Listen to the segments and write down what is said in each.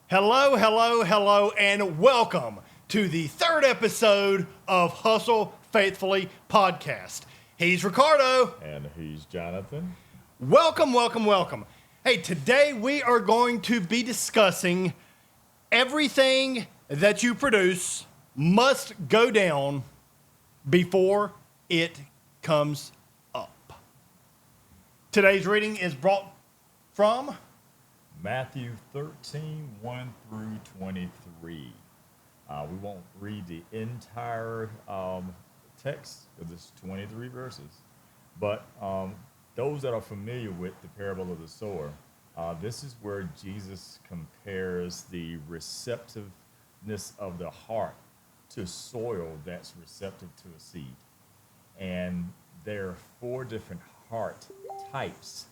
Hello, hello, hello, and welcome to the third episode of Hustle Faithfully podcast. He's Ricardo. And he's Jonathan. Welcome, welcome, welcome. Hey, today we are going to be discussing everything that you produce must go down before it comes up. Today's reading is brought from Matthew 13, 1 through 23. We won't read the entire text because it's 23 verses. But those that are familiar with the parable of the sower, this is where Jesus compares the receptiveness of the heart to soil that's receptive to a seed. And there are four different heart types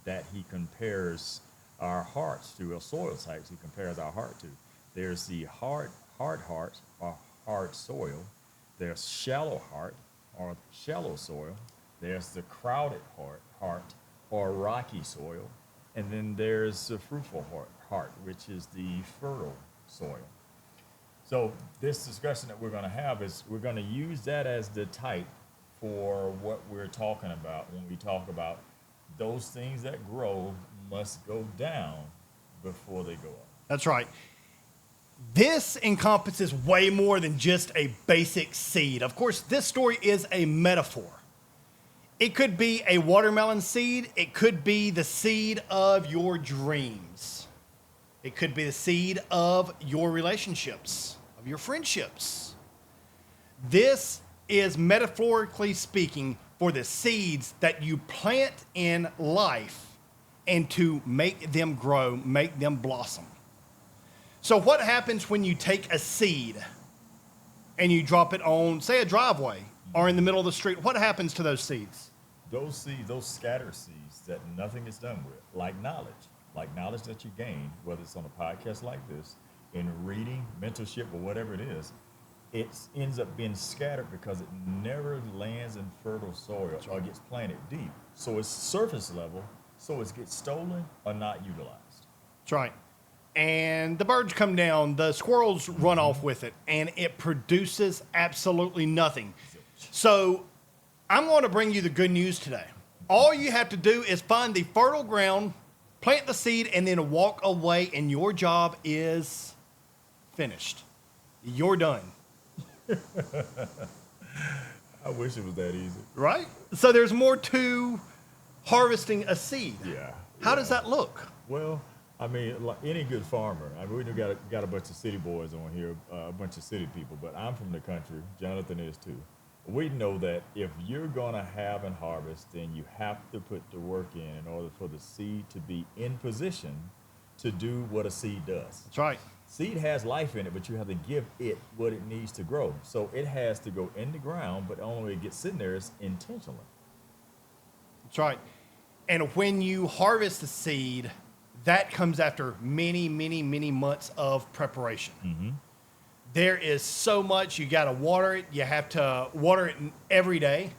that he compares our hearts to, or soil types he compares our heart to. There's the hard heart, or hard soil. There's shallow heart, or shallow soil. There's the crowded heart, or rocky soil. And then there's the fruitful heart, which is the fertile soil. So this discussion that we're going to have is we're going to use that as the type for what we're talking about when we talk about those things that grow must go down before they go up. That's right. This encompasses way more than just a basic seed. Of course, this story is a metaphor. It could be a watermelon seed. It could be the seed of your dreams. It could be the seed of your relationships, of your friendships. This is metaphorically speaking for the seeds that you plant in life and to make them grow, make them blossom. So what happens when you take a seed and you drop it on, say, a driveway or in the middle of the street? What happens to those seeds? Those seeds, those scattered seeds that nothing is done with, like knowledge that you gain, whether it's on a podcast like this, in reading, mentorship, or whatever it is, it ends up being scattered because it never lands in fertile soil or gets planted deep. So it's surface level, so it gets stolen or not utilized. That's right. And the birds come down, the squirrels run off with it, and it produces absolutely nothing. So I'm going to bring you the good news today. All you have to do is find the fertile ground, plant the seed, and then walk away, and your job is finished. You're done. I wish it was that easy. Right? So there's more to harvesting a seed. Yeah. How does that look? Well, I mean, like any good farmer, I mean, we got a bunch of city boys on here, a bunch of city people, but I'm from the country. Jonathan is too. We know that if you're going to have and harvest, then you have to put the work in order for the seed to be in position to do what a seed does. That's right. Seed has life in it, but you have to give it what it needs to grow. So it has to go in the ground, but the only way it gets sitting there is intentionally. That's right. And when you harvest the seed, that comes after many, many, many months of preparation. Mm-hmm. There is so much. You got to water it. You have to water it every day.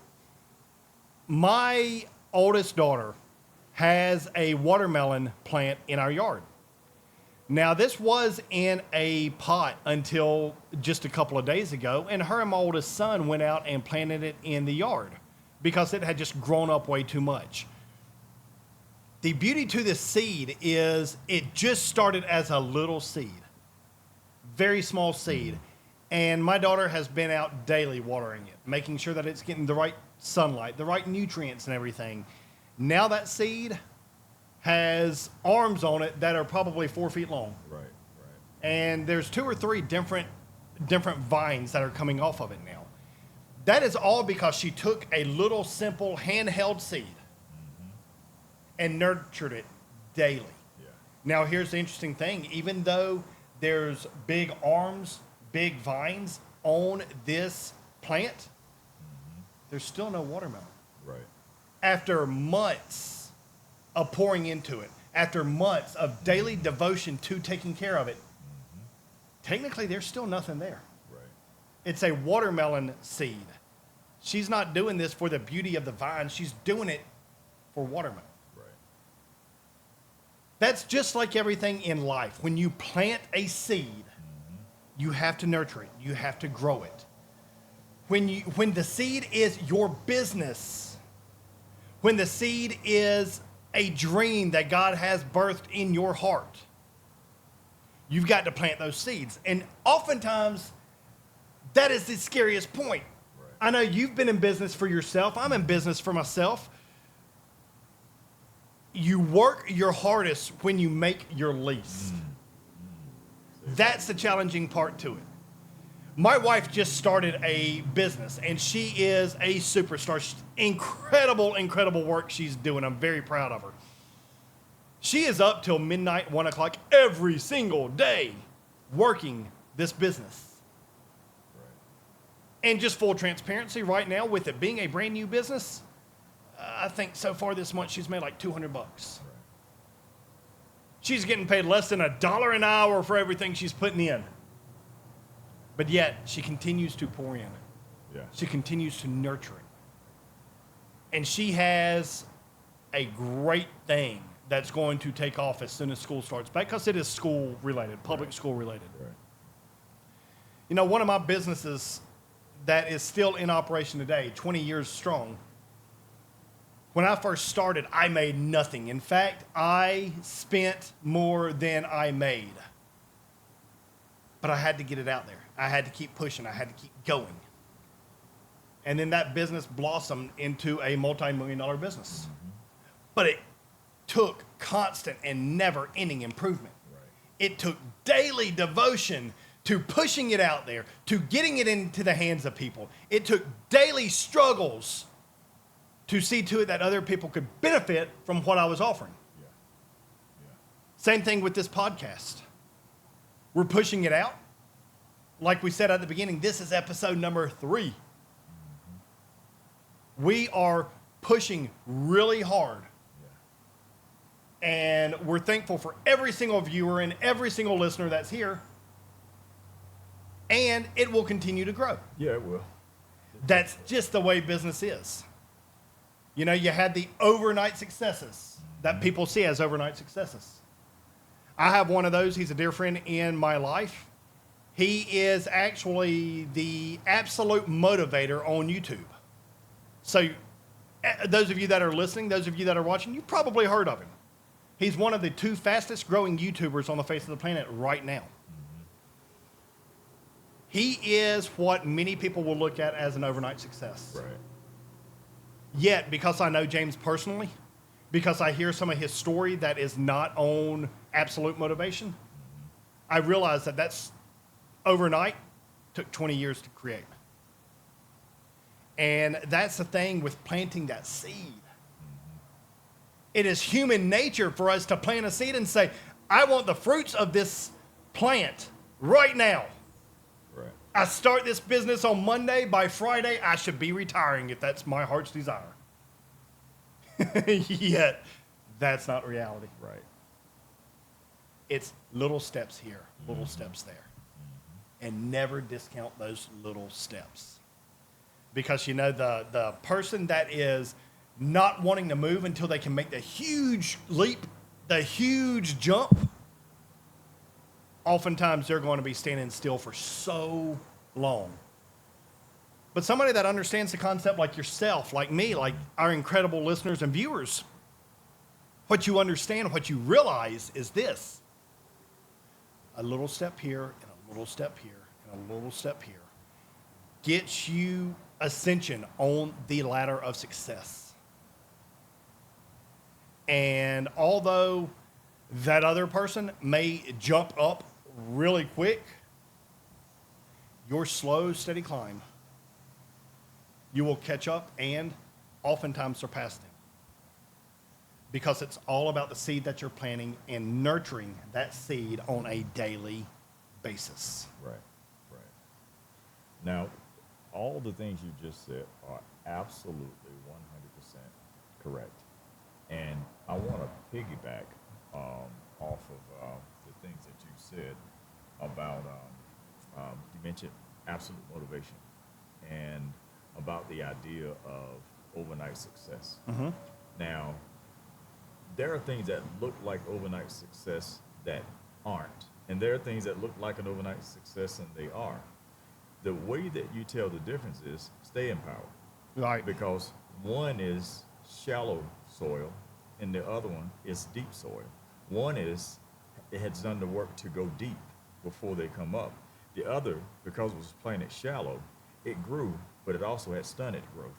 My oldest daughter has a watermelon plant in our yard. Now, this was in a pot until just a couple of days ago, and her and my oldest son went out and planted it in the yard because it had just grown up way too much. The beauty to this seed is it just started as a little seed, very small seed, and my daughter has been out daily watering it, making sure that it's getting the right sunlight, the right nutrients and everything. Now that seed has arms on it that are probably 4 feet long. Right. And there's 2 or 3 different vines that are coming off of it now. That is all because she took a little simple handheld seed and nurtured it daily. Yeah. Now here's the interesting thing. Even though there's big arms, big vines on this plant, there's still no watermelon. Right. After months of pouring into it, after months of daily devotion to taking care of it, technically there's still nothing there. Right. It's a watermelon seed. She's not doing this for the beauty of the vine. She's doing it for watermelon. Right. That's just like everything in life. When you plant a seed, you have to nurture it. You have to grow it. When the seed is your business, when the seed is a dream that God has birthed in your heart, you've got to plant those seeds. And oftentimes, that is the scariest point. Right. I know you've been in business for yourself. I'm in business for myself. You work your hardest when you make your least. That's the challenging part to it. My wife just started a business, and she is a superstar. Incredible work she's doing. I'm very proud of her. She is up till midnight, 1 o'clock every single day working this business. Right. And just full transparency, right now, with it being a brand new business, I think so far this month she's made like $200. Right. She's getting paid less than $1 an hour for everything she's putting in. But yet, she continues to pour in it. Yeah. She continues to nurture it. And she has a great thing that's going to take off as soon as school starts back, because it is school related, public school related. Right. You know, one of my businesses that is still in operation today, 20 years strong, when I first started, I made nothing. In fact, I spent more than I made. But I had to get it out there. I had to keep pushing. I had to keep going. And then that business blossomed into a multi-million-dollar business. Mm-hmm. But it took constant and never-ending improvement. Right. It took daily devotion to pushing it out there, to getting it into the hands of people. It took daily struggles to see to it that other people could benefit from what I was offering. Yeah. Yeah. Same thing with this podcast. We're pushing it out. Like we said at the beginning, this is episode number 3. Mm-hmm. We are pushing really hard. Yeah. And we're thankful for every single viewer and every single listener that's here. And it will continue to grow. Yeah, it will. That's just the way business is. You know, you had the overnight successes that people see as overnight successes. I have one of those. He's a dear friend in my life. He is actually the absolute motivator on YouTube. So those of you that are listening, those of you that are watching, you've probably heard of him. He's one of the 2 fastest growing YouTubers on the face of the planet right now. He is what many people will look at as an overnight success. Right. Yet, because I know James personally, because I hear some of his story that is not on absolute motivation, I realize that that's overnight, took 20 years to create. And that's the thing with planting that seed. It is human nature for us to plant a seed and say, I want the fruits of this plant right now. Right. I start this business on Monday. By Friday, I should be retiring if that's my heart's desire. Yet, that's not reality. Right. It's little steps here, little steps there. And never discount those little steps. Because, you know, the person that is not wanting to move until they can make the huge leap, the huge jump, oftentimes they're going to be standing still for so long. But somebody that understands the concept like yourself, like me, like our incredible listeners and viewers, what you understand, what you realize is this. A little step here and a little step here and a little step here gets you ascension on the ladder of success. And although that other person may jump up really quick, your slow, steady climb, you will catch up and oftentimes surpass them. Because it's all about the seed that you're planting and nurturing that seed on a daily basis. Right. Right. Now, all the things you just said are absolutely 100% correct. And I want to piggyback off of the things that you said about, you mentioned absolute motivation and about the idea of overnight success. Mm-hmm. Now, there are things that look like overnight success that aren't. And there are things that look like an overnight success and they are. The way that you tell the difference is stay in power. Right. Because one is shallow soil and the other one is deep soil. One is it has done the work to go deep before they come up. The other, because it was planted shallow, it grew, but it also had stunted growth.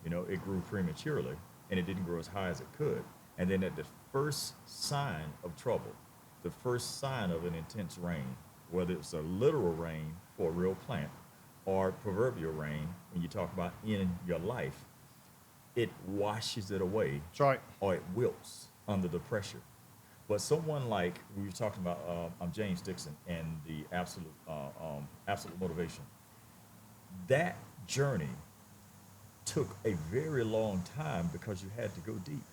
You know, it grew prematurely and it didn't grow as high as it could. And then at the first sign of trouble, the first sign of an intense rain, whether it's a literal rain for a real plant or proverbial rain when you talk about in your life, it washes it away. That's right. Or it wilts under the pressure. But someone like we were talking about, James Dixon and the absolute motivation. That journey took a very long time because you had to go deep.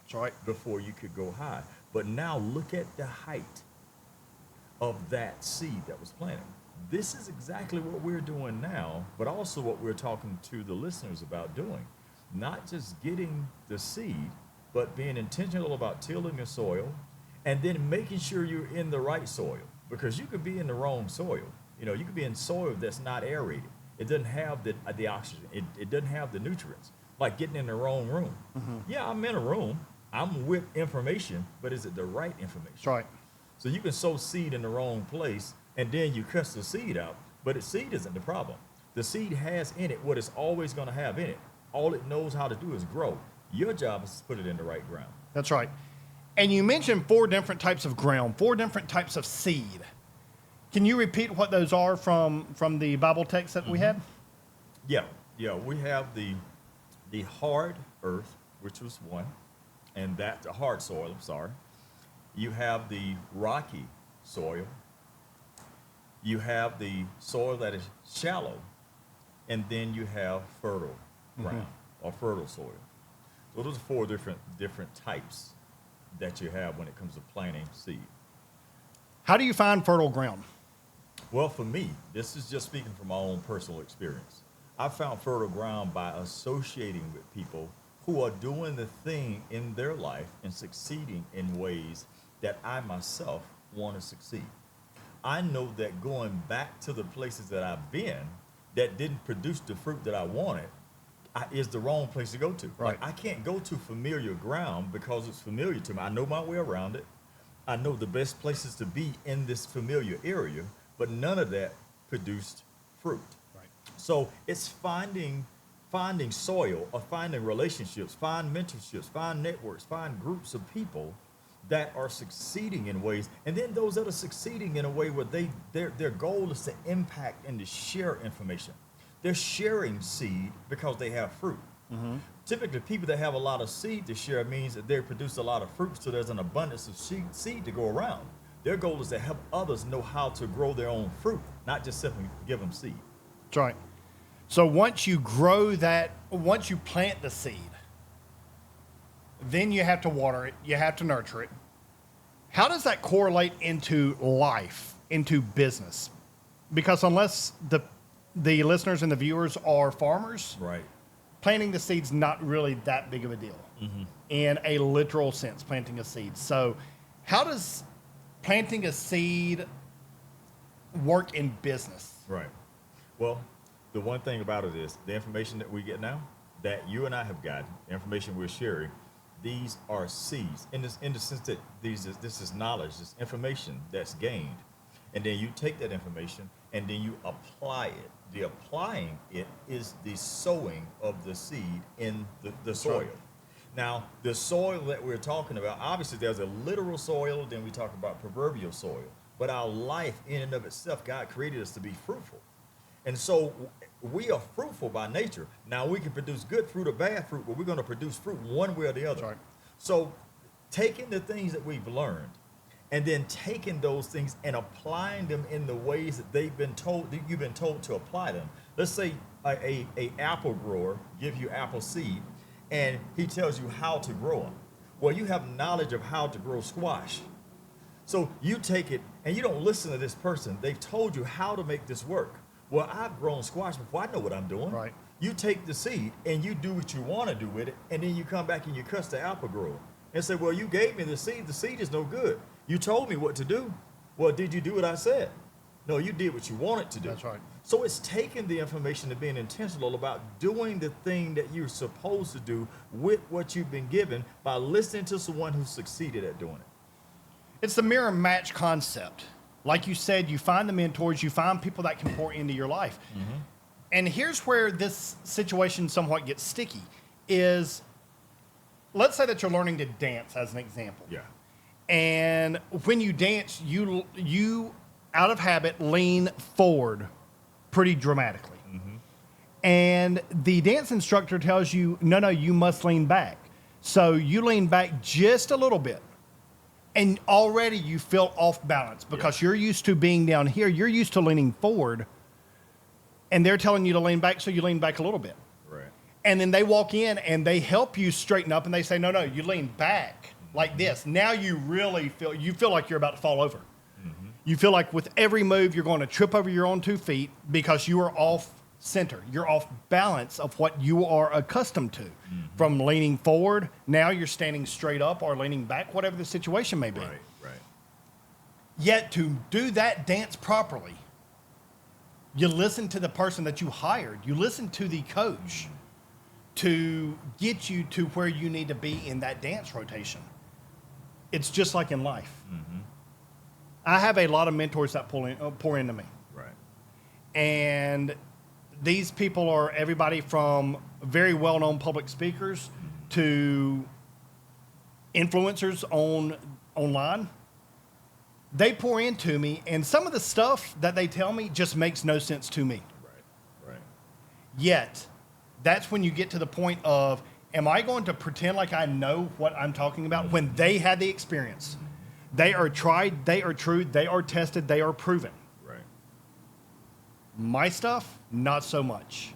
That's right. Before you could go high. But now look at the height of that seed that was planted. This is exactly what we're doing now, but also what we're talking to the listeners about doing. Not just getting the seed, but being intentional about tilling the soil and then making sure you're in the right soil. Because you could be in the wrong soil. You know, you could be in soil that's not aerated. It doesn't have the oxygen. It doesn't have the nutrients. Like getting in the wrong room. Mm-hmm. Yeah, I'm in a room. I'm with information, but is it the right information? That's right. So you can sow seed in the wrong place, and then you cuss the seed out, but the seed isn't the problem. The seed has in it what it's always going to have in it. All it knows how to do is grow. Your job is to put it in the right ground. That's right. And you mentioned 4 different types of ground, 4 different types of seed. Can you repeat what those are from the Bible text that we had? Yeah. We have the hard earth, which was one, and that's the hard soil. I'm sorry. You have the rocky soil. You have the soil that is shallow, and then you have fertile ground or fertile soil. So those are 4 different types that you have when it comes to planting seed. How do you find fertile ground? Well, for me, this is just speaking from my own personal experience. I found fertile ground by associating with people who are doing the thing in their life and succeeding in ways that I myself want to succeed. I know that going back to the places that I've been that didn't produce the fruit that I wanted is the wrong place to go to. Right. Like, I can't go to familiar ground because it's familiar to me. I know my way around it. I know the best places to be in this familiar area, but none of that produced fruit. Right. So it's finding soil or finding relationships, find mentorships, find networks, find groups of people that are succeeding in ways, and then those that are succeeding in a way where their goal is to impact and to share information. They're sharing seed because they have fruit. Mm-hmm. Typically, people that have a lot of seed to share means that they produce a lot of fruit, so there's an abundance of seed to go around. Their goal is to help others know how to grow their own fruit, not just simply give them seed. That's right. So once you once you plant the seed, then you have to water it, you have to nurture it. How does that correlate into life, into business? Because unless the listeners and the viewers are farmers, Right. planting the seed's not really that big of a deal in a literal sense, planting a seed. So how does planting a seed work in business? Right. Well, the one thing about it is the information that we get now, that you and I have gotten, the information we're sharing, these are seeds in the sense that this is knowledge, this information that's gained. And then you take that information and then you apply it. The applying it is the sowing of the seed in the soil. Right. Now, the soil that we're talking about, obviously there's a literal soil, then we talk about proverbial soil. But our life in and of itself, God created us to be fruitful. And so we are fruitful by nature. Now, we can produce good fruit or bad fruit, but we're going to produce fruit one way or the other. Right. So taking the things that we've learned and then taking those things and applying them in the ways that you've been told to apply them. Let's say a apple grower gives you apple seed and he tells you how to grow them. Well, you have knowledge of how to grow squash. So you take it and you don't listen to this person. They've told you how to make this work. Well, I've grown squash before. I know what I'm doing. Right. You take the seed and you do what you want to do with it, and then you come back and you cuss the apple grower. and say, well, you gave me the seed. The seed is no good. You told me what to do. Well, did you do what I said? No, you did what you wanted to do. That's right. So it's taking the information and being intentional about doing the thing that you're supposed to do with what you've been given by listening to someone who succeeded at doing it. It's the mirror match concept. Like you said, you find the mentors, you find people that can pour into your life. Mm-hmm. And here's where this situation somewhat gets sticky is, let's say that you're learning to dance as an example. Yeah. And when you dance, you out of habit lean forward pretty dramatically. Mm-hmm. And the dance instructor tells you, no, you must lean back. So you lean back just a little bit. And already you feel off balance because you're used to being down here. You're used to leaning forward. And they're telling you to lean back, so you lean back a little bit. Right. And then they walk in and they help you straighten up and they say, no, you lean back like this. Now you really feel like you're about to fall over. Mm-hmm. You feel like with every move you're going to trip over your own 2 feet because you are off center. You're off balance of what you are accustomed to. Mm-hmm. From leaning forward, now you're standing straight up or leaning back, whatever the situation may be. Right. Yet to do that dance properly, you listen to the person that you hired. You listen to the coach to get you to where you need to be in that dance rotation. It's just like in life. Mm-hmm. I have a lot of mentors that pour into me. Right. And these people are everybody from very well-known public speakers to influencers online. They pour into me, and some of the stuff that they tell me just makes no sense to me. Right. Yet, that's when you get to the point of, am I going to pretend like I know what I'm talking about when they had the experience? They are tried, they are true, they are tested, they are proven. Right. My stuff, not so much.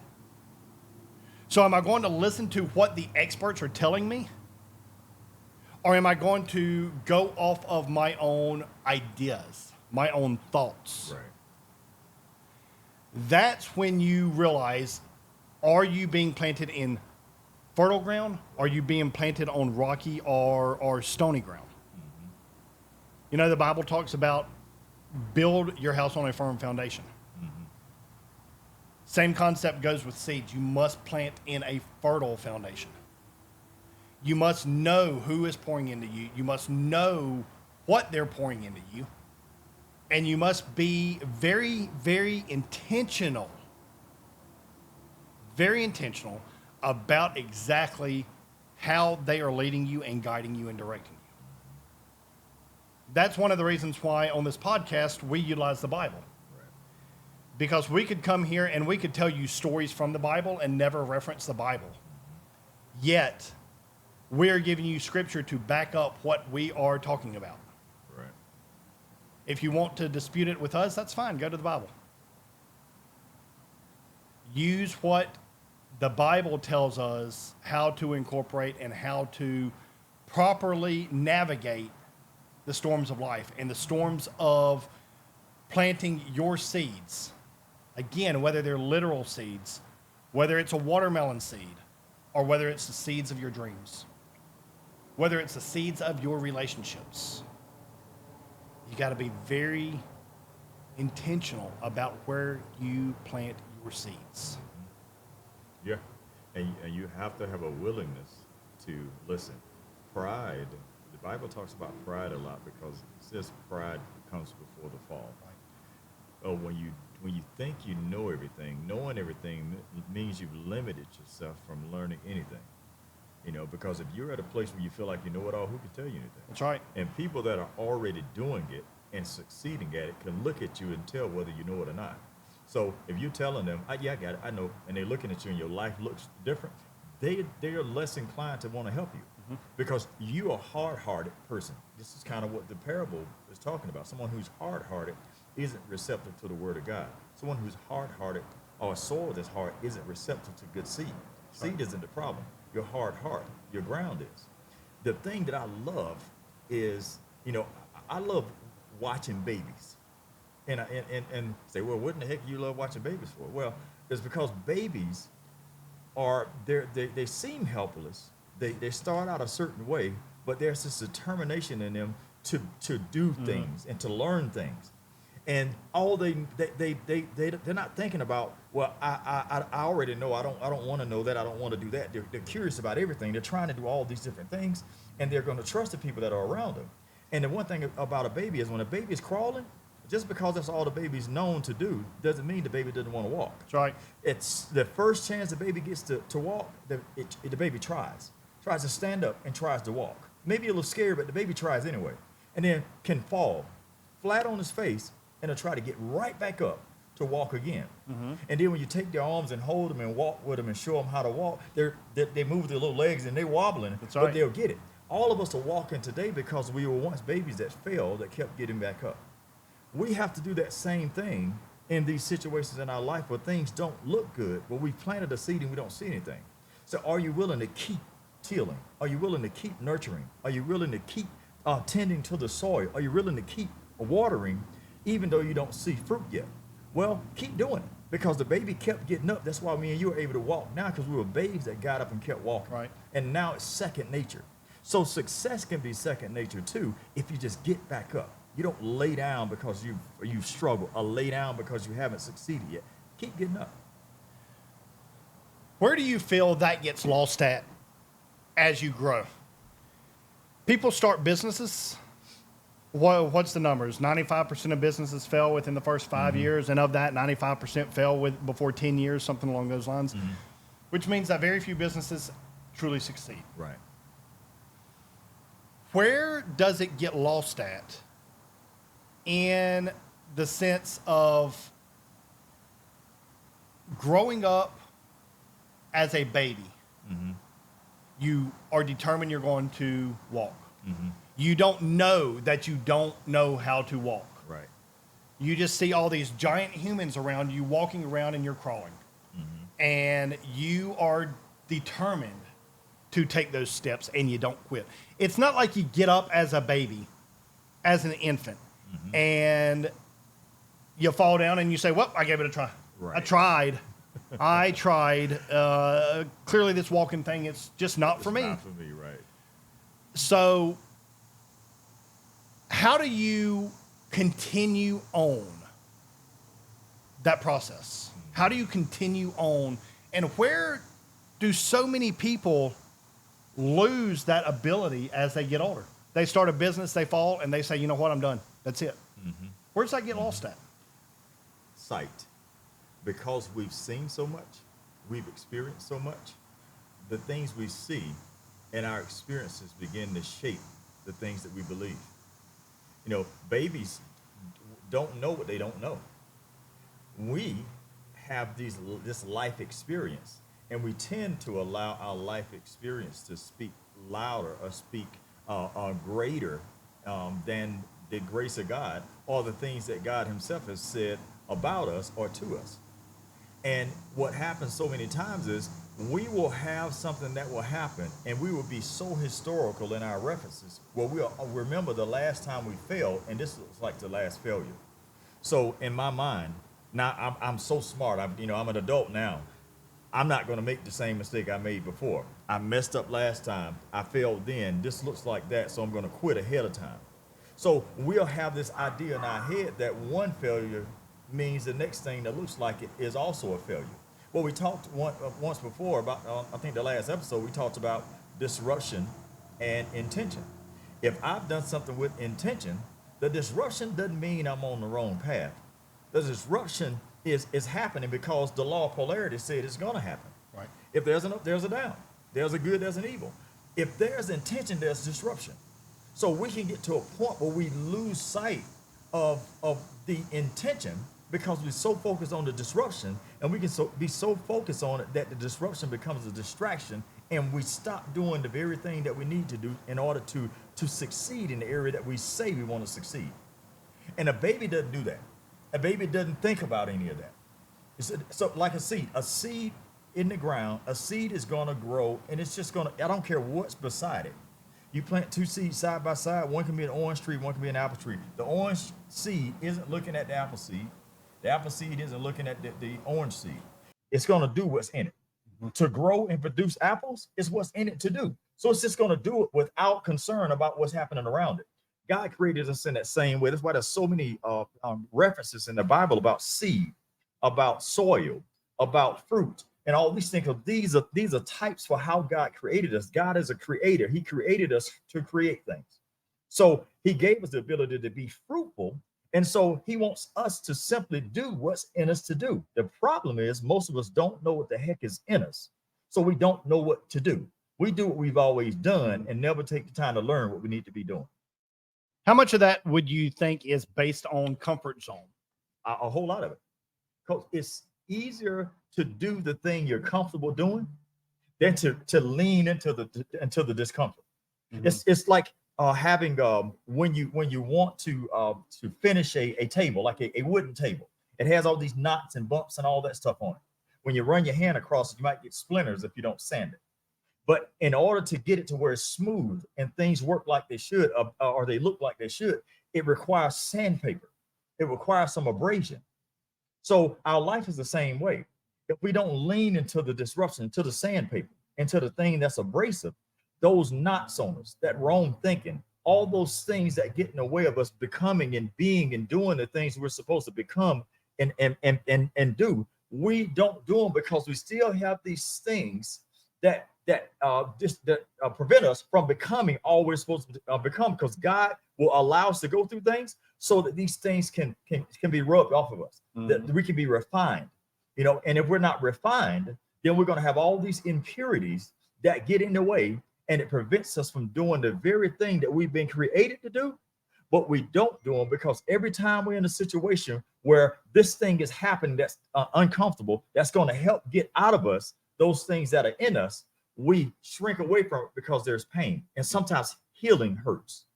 So am I going to listen to what the experts are telling me? Or am I going to go off of my own ideas, my own thoughts? Right. That's when you realize, are you being planted in fertile ground? Are you being planted on rocky or stony ground? Mm-hmm. You know, the Bible talks about build your house on a firm foundation. Mm-hmm. Same concept goes with seeds. You must plant in a fertile foundation. You must know who is pouring into you. You must know what they're pouring into you. And you must be very, very intentional about exactly how they are leading you and guiding you and directing you. That's one of the reasons why on this podcast we utilize the Bible. Right. Because we could come here and we could tell you stories from the Bible and never reference the Bible. Yet, we are giving you scripture to back up what we are talking about. Right. If you want to dispute it with us, that's fine. Go to the Bible. Use what the Bible tells us how to incorporate and how to properly navigate the storms of life and the storms of planting your seeds. Again, whether they're literal seeds, whether it's a watermelon seed, or whether it's the seeds of your dreams, whether it's the seeds of your relationships. You got to be very intentional about where you plant your seeds. Yeah, and you have to have a willingness to listen. Pride, the Bible talks about pride a lot because it says pride comes before the fall. Oh, when you think you know everything, knowing everything means you've limited yourself from learning anything. You know, because if you're at a place where you feel like you know it all, who can tell you anything? That's right. And people that are already doing it and succeeding at it can look at you and tell whether you know it or not. So if you're telling them, yeah, I got it, I know, and they're looking at you and your life looks different, they are less inclined to want to help you. Mm-hmm. Because you're a hard-hearted person. This is kind of what the parable is talking about. Someone who's hard-hearted isn't receptive to the word of God. Someone who's hard-hearted or a soil that's hard isn't receptive to good seed. Seed isn't the problem. Your hard heart, your ground is. The thing that I love is, you know, I love watching babies. And say, well, what in the heck do you love watching babies for? Well, it's because babies are, they seem helpless. They start out a certain way, but there's this determination in them to do things and to learn things. And all they're not thinking about, well, I already know, I don't want to know that, I don't want to do that. They're curious about everything. They're trying to do all these different things, and they're going to trust the people that are around them. And the one thing about a baby is when a baby is crawling, just because that's all the baby's known to do doesn't mean the baby doesn't want to walk. That's right. It's the first chance the baby gets to walk, the baby tries to stand up and tries to walk. Maybe a little scared, but the baby tries anyway. And then can fall flat on his face and he'll try to get right back up to walk again. And then when you take their arms and hold them and walk with them and show them how to walk, they move their little legs and they're wobbling, That's but right. they'll get it. All of us are walking today because we were once babies that fell that kept getting back up. We have to do that same thing in these situations in our life where things don't look good, where we planted a seed and we don't see anything. So are you willing to keep tilling? Are you willing to keep nurturing? Are you willing to keep tending to the soil? Are you willing to keep watering even though you don't see fruit yet? Well, keep doing it because the baby kept getting up. That's why me and you are able to walk now, because we were babes that got up and kept walking. Right. And now it's second nature. So success can be second nature too if you just get back up. You don't lay down because you've struggled or lay down because you haven't succeeded yet. Keep getting up. Where do you feel that gets lost at as you grow? People start businesses. What's the numbers? 95% of businesses fail within the first 5 years, and of that, 95% fail before 10 years, something along those lines, which means that very few businesses truly succeed. Right. Where does it get lost at in the sense of growing up as a baby? You are determined you're going to walk. You don't know that you don't know how to walk. Right. You just see all these giant humans around you walking around and you're crawling. And you are determined to take those steps and you don't quit. It's not like you get up as a baby, as an infant, and you fall down and you say, well, I gave it a try. Right. I tried. Clearly this walking thing, it's just not for me. Not for me, right. So how do you continue on that process? How do you continue on? And where do so many people lose that ability as they get older? They start a business, they fall, and they say, you know what, I'm done. That's it. Where does that get lost at? Sight. Because we've seen so much, we've experienced so much, the things we see and our experiences begin to shape the things that we believe. You know, babies don't know what they don't know. We have this life experience, and we tend to allow our life experience to speak louder or speak greater than the grace of God or the things that God himself has said about us or to us. And what happens so many times is we will have something that will happen and we will be so historical in our references. Well, we'll remember the last time we failed, and this looks like the last failure. So in my mind, now I'm so smart. I'm an adult now. I'm not going to make the same mistake I made before. I messed up last time. I failed then. This looks like that, so I'm going to quit ahead of time. So we'll have this idea in our head that one failure means the next thing that looks like it is also a failure. Well, we talked once before about, I think the last episode, we talked about disruption and intention. If I've done something with intention, the disruption doesn't mean I'm on the wrong path. The disruption is happening because the law of polarity said it's going to happen. Right. If there's an up, there's a down. There's a good, there's an evil. If there's intention, there's disruption. So we can get to a point where we lose sight of the intention because we're so focused on the disruption, and we can be so focused on it that the disruption becomes a distraction, and we stop doing the very thing that we need to do in order to succeed in the area that we say we want to succeed. And a baby doesn't do that. A baby doesn't think about any of that. So like a seed in the ground, a seed is going to grow, and it's just going to, I don't care what's beside it. You plant two seeds side by side. One can be an orange tree, one can be an apple tree. The orange seed isn't looking at the apple seed. The apple seed isn't looking at the orange seed. It's going to do what's in it. To grow and produce apples is what's in it to do. So it's just going to do it without concern about what's happening around it. God created us in that same way. That's why there's so many references in the Bible about seed, about soil, about fruit, and all these things. These are types for how God created us. God is a creator. He created us to create things. So he gave us the ability to be fruitful. And so he wants us to simply do what's in us to do. The problem is most of us don't know what the heck is in us. So we don't know what to do. We do what we've always done and never take the time to learn what we need to be doing. How much of that would you think is based on comfort zone? A whole lot of it. Because it's easier to do the thing you're comfortable doing than to lean into the discomfort. Mm-hmm. It's like having when you want to finish a table, like a wooden table. It has all these knots and bumps and all that stuff on it. When you run your hand across it, you might get splinters if you don't sand it. But in order to get it to where it's smooth and things work like they should, or they look like they should, it requires sandpaper. It requires some abrasion. So our life is the same way. If we don't lean into the disruption, into the sandpaper, into the thing that's abrasive, those knots on us, that wrong thinking, all those things that get in the way of us becoming and being and doing the things we're supposed to become and do, we don't do them because we still have these things that prevent us from becoming all we're supposed to become, because God will allow us to go through things so that these things can be rubbed off of us, that we can be refined, and if we're not refined, then we're going to have all these impurities that get in the way, and it prevents us from doing the very thing that we've been created to do, but we don't do them because every time we're in a situation where this thing is happening that's uncomfortable, that's going to help get out of us those things that are in us, we shrink away from it because there's pain. And sometimes healing hurts.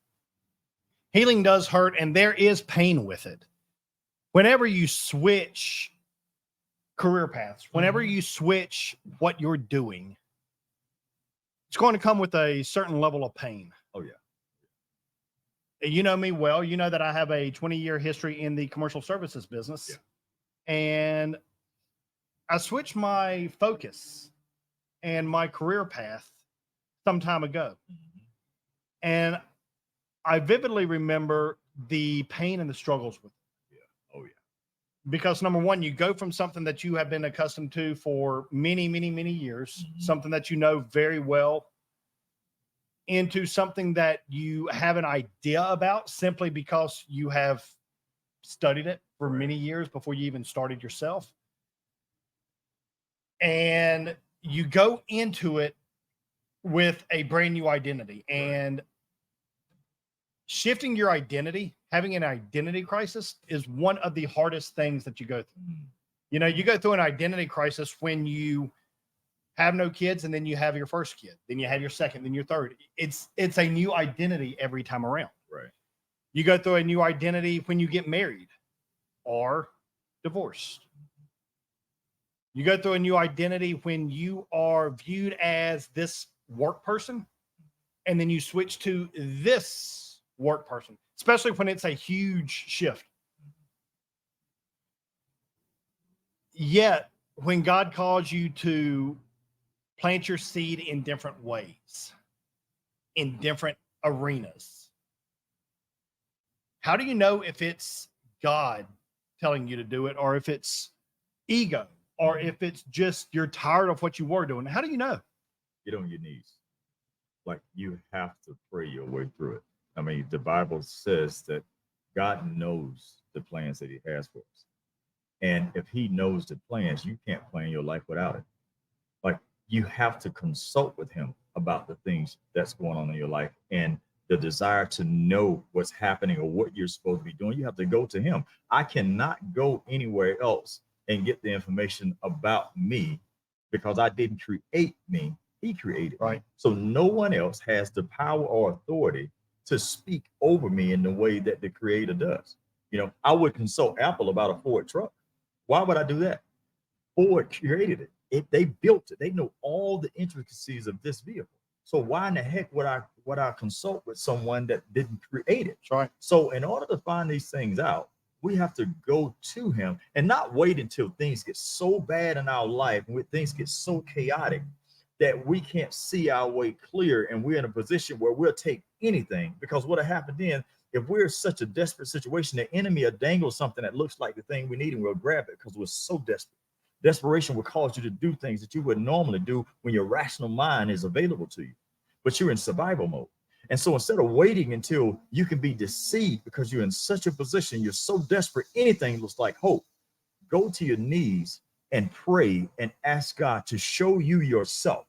Healing does hurt, and there is pain with it. Whenever you switch career paths, whenever you switch what you're doing, it's going to come with a certain level of pain. Oh, yeah. You know me well. You know that I have a 20-year history in the commercial services business. Yeah. And I switched my focus and my career path some time ago. Mm-hmm. And I vividly remember the pain and the struggles with it. Yeah. Oh, yeah. Because number one, you go from something that you have been accustomed to for many, many, many years, something that you know very well, into something that you have an idea about simply because you have studied it for many years before you even started yourself. And you go into it with a brand new identity, and shifting your identity, having an identity crisis, is one of the hardest things that you go through. You go through an identity crisis when you have no kids, and then you have your first kid, then you have your second, then your third. It's a new identity every time around. Right. You go through a new identity when you get married or divorced. You go through a new identity when you are viewed as this work person, and then you switch to this work person, especially when it's a huge shift. Yet, when God calls you to plant your seed in different ways, in different arenas, how do you know if it's God telling you to do it, or if it's ego, or if it's just you're tired of what you were doing? How do you know? Get on your knees. Like, you have to pray your way through it. I mean, the Bible says that God knows the plans that he has for us. And if he knows the plans, you can't plan your life without it. Like, you have to consult with him about the things that's going on in your life, and the desire to know what's happening or what you're supposed to be doing. You have to go to him. I cannot go anywhere else and get the information about me, because I didn't create me. He created me. So no one else has the power or authority to speak over me in the way that the creator does. I would consult Apple about a Ford truck. Why would I do that? Ford created it. They built it. They know all the intricacies of this vehicle. So why in the heck would I consult with someone that didn't create it? Right. So in order to find these things out, we have to go to him and not wait until things get so bad in our life, when things get so chaotic, that we can't see our way clear, and we're in a position where we'll take anything. Because what will happen then, if we're in such a desperate situation, the enemy will dangle something that looks like the thing we need, and we'll grab it because we're so desperate. Desperation will cause you to do things that you would normally do when your rational mind is available to you, but you're in survival mode. And so instead of waiting until you can be deceived because you're in such a position, you're so desperate, anything looks like hope. Go to your knees and pray and ask God to show you yourself,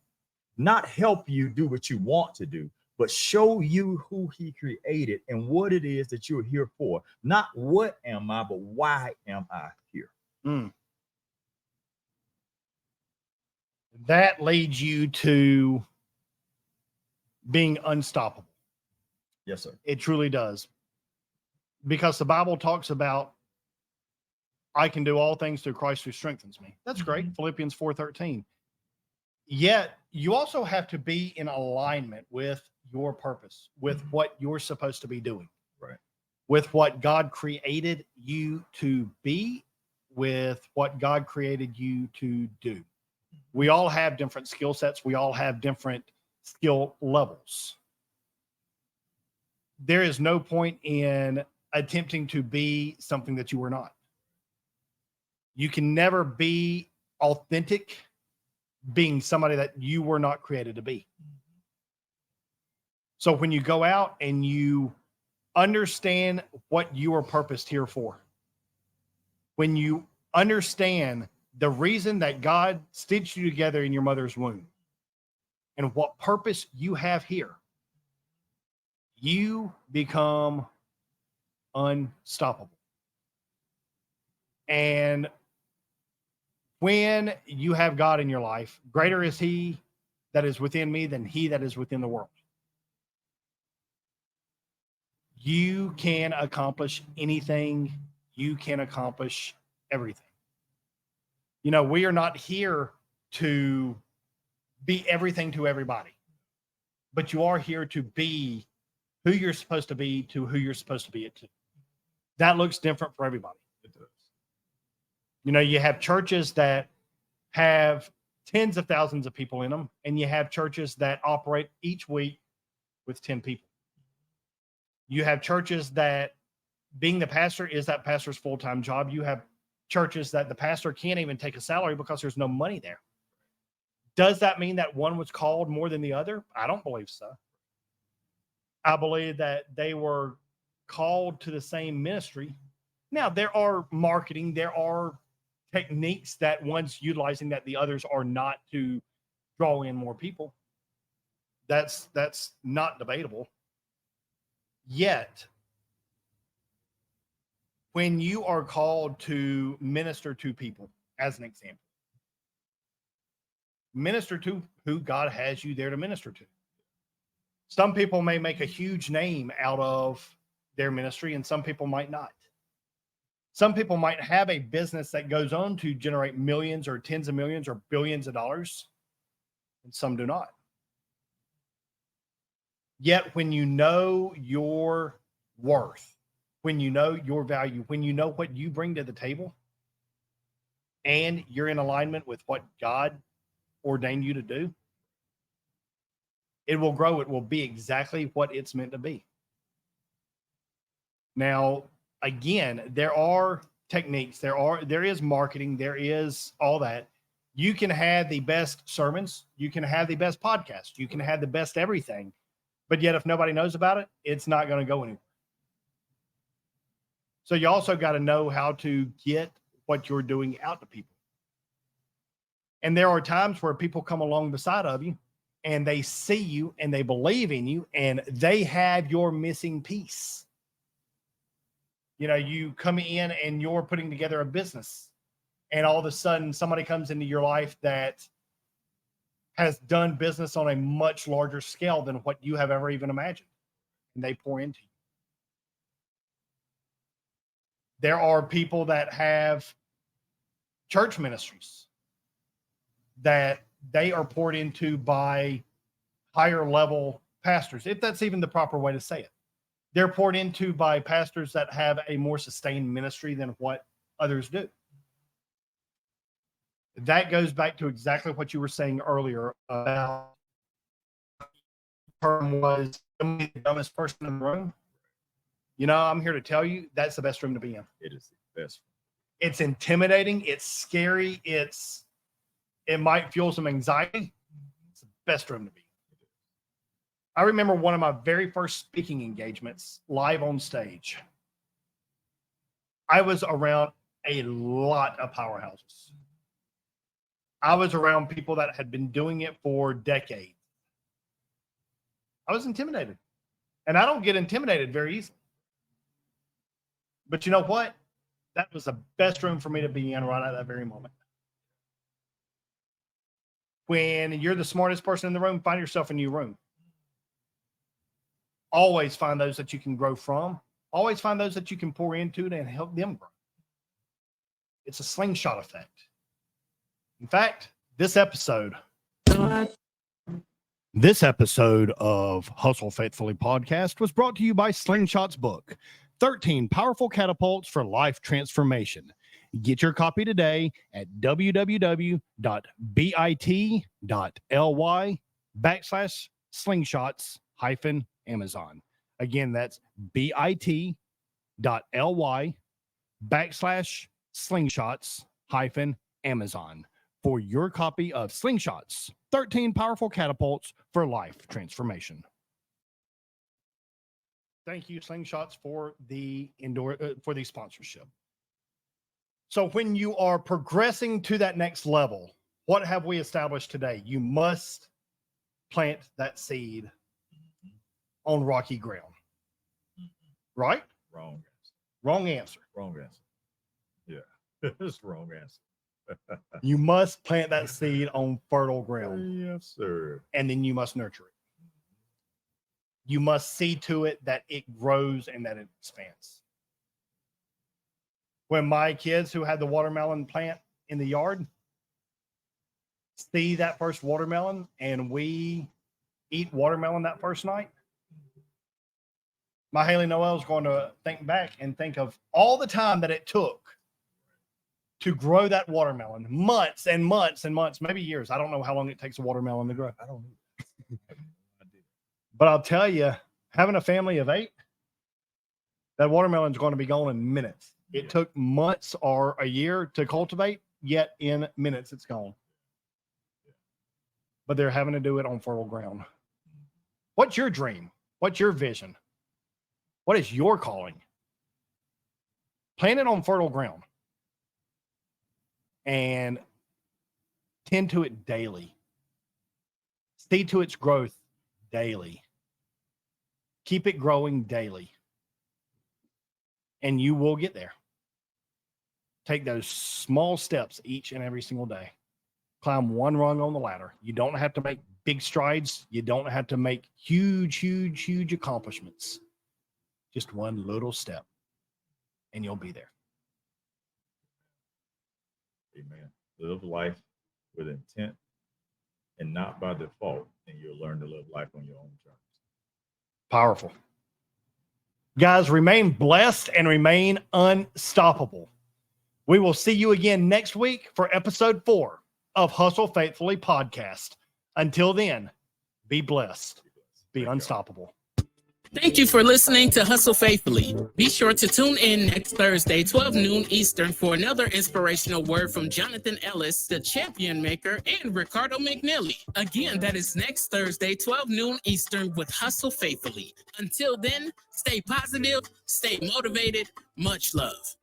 not help you do what you want to do, but show you who he created and what it is that you're here for. Not what am I, but why am I here? Mm. That leads you to being unstoppable. Yes, sir. It truly does. Because the Bible talks about, I can do all things through Christ who strengthens me. That's great. Philippians 4:13. Yet you also have to be in alignment with your purpose, with what you're supposed to be doing, Right. with what God created you to be, with what God created you to do. We all have different skill sets. We all have different skill levels. There is no point in attempting to be something that you are not. You can never be authentic being somebody that you were not created to be. So when you go out and you understand what you are purposed here for, when you understand the reason that God stitched you together in your mother's womb and what purpose you have here, you become unstoppable. And when you have God in your life, greater is he that is within me than he that is within the world. You can accomplish anything. You can accomplish everything. You know, we are not here to be everything to everybody, but you are here to be who you're supposed to be to who you're supposed to be it to. That looks different for everybody. It does. You know, you have churches that have tens of thousands of people in them, and you have churches that operate each week with 10 people. You have churches that being the pastor is that pastor's full-time job. You have churches that the pastor can't even take a salary because there's no money there. Does that mean that one was called more than the other? I don't believe so. I believe that they were called to the same ministry. Now, there are marketing, there are techniques that one's utilizing that the others are not to draw in more people. That's not debatable. Yet, when you are called to minister to people, as an example, minister to who God has you there to minister to. Some people may make a huge name out of their ministry, and some people might not. Some people might have a business that goes on to generate millions or tens of millions or billions of dollars, and some do not. Yet when you know your worth, when you know your value, when you know what you bring to the table, and you're in alignment with what God ordained you to do, it will grow. It will be exactly what it's meant to be. Now, again, there are techniques, there is marketing, there is all that. You can have the best sermons, you can have the best podcast, you can have the best everything, but yet if nobody knows about it, it's not going to go anywhere. So you also got to know how to get what you're doing out to people. And there are times where people come along beside of you and they see you and they believe in you and they have your missing piece. You know, you come in and you're putting together a business, and all of a sudden somebody comes into your life that has done business on a much larger scale than what you have ever even imagined, and they pour into you. There are people that have church ministries that they are poured into by higher level pastors, if that's even the proper way to say it. They're poured into by pastors that have a more sustained ministry than what others do. that goes back to exactly what you were saying earlier about term was the dumbest person in the room. You know, I'm here to tell you that's the best room to be in. It is the best. It's intimidating. It's scary. It might fuel some anxiety. It's the best room to be in. I remember one of my very first speaking engagements live on stage. I was around a lot of powerhouses. I was around people that had been doing it for decades. I was intimidated. And I don't get intimidated very easily. But you know what? That was the best room for me to be in right at that very moment. When you're the smartest person in the room, find yourself a new room. Always find those that you can grow from. Always find those that you can pour into and help them grow. It's a slingshot effect. In fact, this episode of Hustle Faithfully podcast was brought to you by Slingshot's book, 13 Powerful Catapults for Life Transformation. Get your copy today at bit.ly/slingshots-Amazon. Again, that's bit.ly/slingshots-Amazon for your copy of Slingshots, 13 Powerful Catapults for Life Transformation. Thank you, Slingshots, for the sponsorship. So when you are progressing to that next level, what have we established today? You must plant that seed on rocky ground. Right? Wrong answer. Wrong answer. Wrong answer. Yeah, it's wrong answer. You must plant that seed on fertile ground. Yes, sir. And then you must nurture it. You must see to it that it grows and that it expands. When my kids who had the watermelon plant in the yard see that first watermelon and we eat watermelon that first night, my Haley Noel is going to think back and think of all the time that it took to grow that watermelon, months and months and months, maybe years. I don't know how long it takes a watermelon to grow. I don't know. But I'll tell you, having a family of 8, that watermelon's going to be gone in minutes. It took months or a year to cultivate, yet in minutes it's gone. But they're having to do it on fertile ground. What's your dream? What's your vision? What is your calling? Plant it on fertile ground and tend to it daily. See to its growth daily. Keep it growing daily. And you will get there. Take those small steps each and every single day. Climb one rung on the ladder. You don't have to make big strides. You don't have to make huge accomplishments. Just one little step, and you'll be there. Amen. Live life with intent and not by default, and you'll learn to live life on your own terms. Powerful. Guys, remain blessed and remain unstoppable. We will see you again next week for episode 4 of Hustle Faithfully podcast. Until then, be blessed. Be unstoppable. Thank you for listening to Hustle Faithfully. Be sure to tune in next Thursday, 12 noon Eastern, for another inspirational word from Jonathan Ellis, the champion maker, and Ricardo McNeely. Again, that is next Thursday, 12 noon Eastern, with Hustle Faithfully. Until then, stay positive, stay motivated. Much love.